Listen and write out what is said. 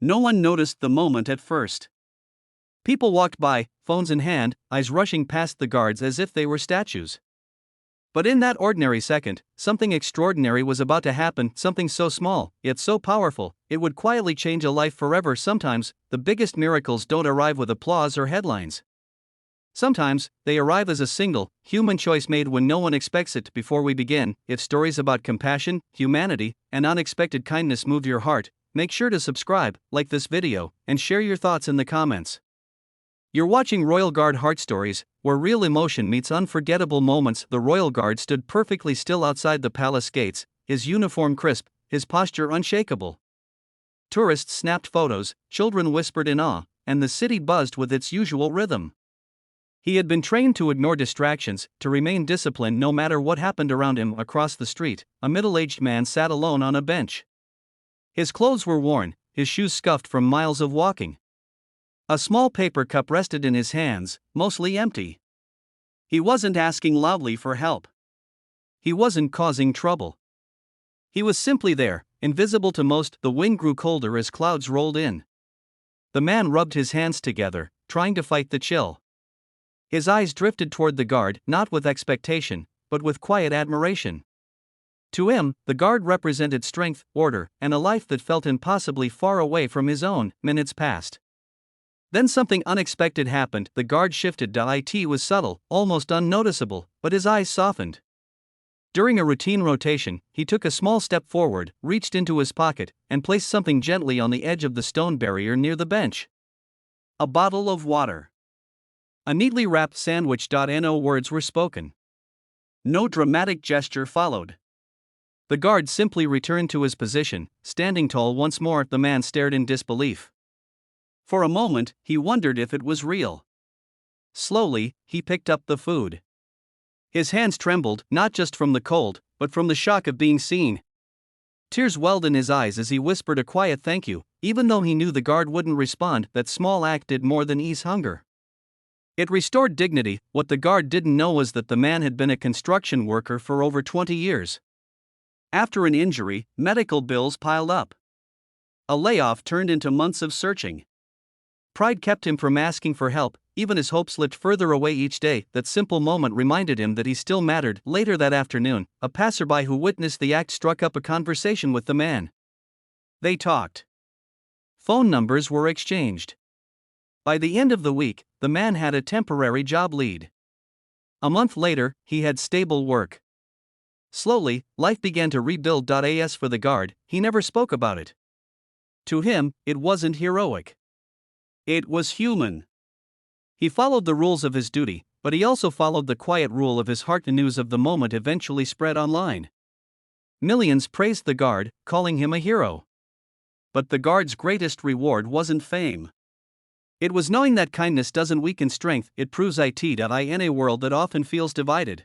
No one noticed the moment at first. People walked by, phones in hand, eyes rushing past the guards as if they were statues. But in that ordinary second, something extraordinary was about to happen, something so small, yet so powerful, it would quietly change a life forever. Sometimes, the biggest miracles don't arrive with applause or headlines. Sometimes, they arrive as a single, human choice made when no one expects it. Before we begin, if stories about compassion, humanity, and unexpected kindness moved your heart, make sure to subscribe, like this video, and share your thoughts in the comments. You're watching Royal Guard Heart Stories, where real emotion meets unforgettable moments. The Royal Guard stood perfectly still outside the palace gates, his uniform crisp, his posture unshakable. Tourists snapped photos, children whispered in awe, and the city buzzed with its usual rhythm. He had been trained to ignore distractions, to remain disciplined no matter what happened around him. Across the street, a middle-aged man sat alone on a bench. His clothes were worn, his shoes scuffed from miles of walking. A small paper cup rested in his hands, mostly empty. He wasn't asking loudly for help. He wasn't causing trouble. He was simply there, invisible to most. The wind grew colder as clouds rolled in. The man rubbed his hands together, trying to fight the chill. His eyes drifted toward the guard, not with expectation, but with quiet admiration. To him, the guard represented strength, order, and a life that felt impossibly far away from his own. Minutes passed. Then something unexpected happened. The guard shifted. It was subtle, almost unnoticeable, but his eyes softened. During a routine rotation, he took a small step forward, reached into his pocket, and placed something gently on the edge of the stone barrier near the bench. A bottle of water. A neatly wrapped sandwich. No words were spoken. No dramatic gesture followed. The guard simply returned to his position, standing tall once more. The man stared in disbelief. For a moment, he wondered if it was real. Slowly, he picked up the food. His hands trembled, not just from the cold, but from the shock of being seen. Tears welled in his eyes as he whispered a quiet thank you, even though he knew the guard wouldn't respond. That small act did more than ease hunger. It restored dignity. What the guard didn't know was that the man had been a construction worker for over 20 years. After an injury, medical bills piled up. A layoff turned into months of searching. Pride kept him from asking for help, even as hope slipped further away each day. That simple moment reminded him that he still mattered. Later that afternoon, a passerby who witnessed the act struck up a conversation with the man. They talked. Phone numbers were exchanged. By the end of the week, the man had a temporary job lead. A month later, he had stable work. Slowly, life began to rebuild. As for the guard, he never spoke about it. To him, it wasn't heroic. It was human. He followed the rules of his duty, but he also followed the quiet rule of his heart. The news of the moment eventually spread online. Millions praised the guard, calling him a hero. But the guard's greatest reward wasn't fame. It was knowing that kindness doesn't weaken strength, it proves it. In a world that often feels divided,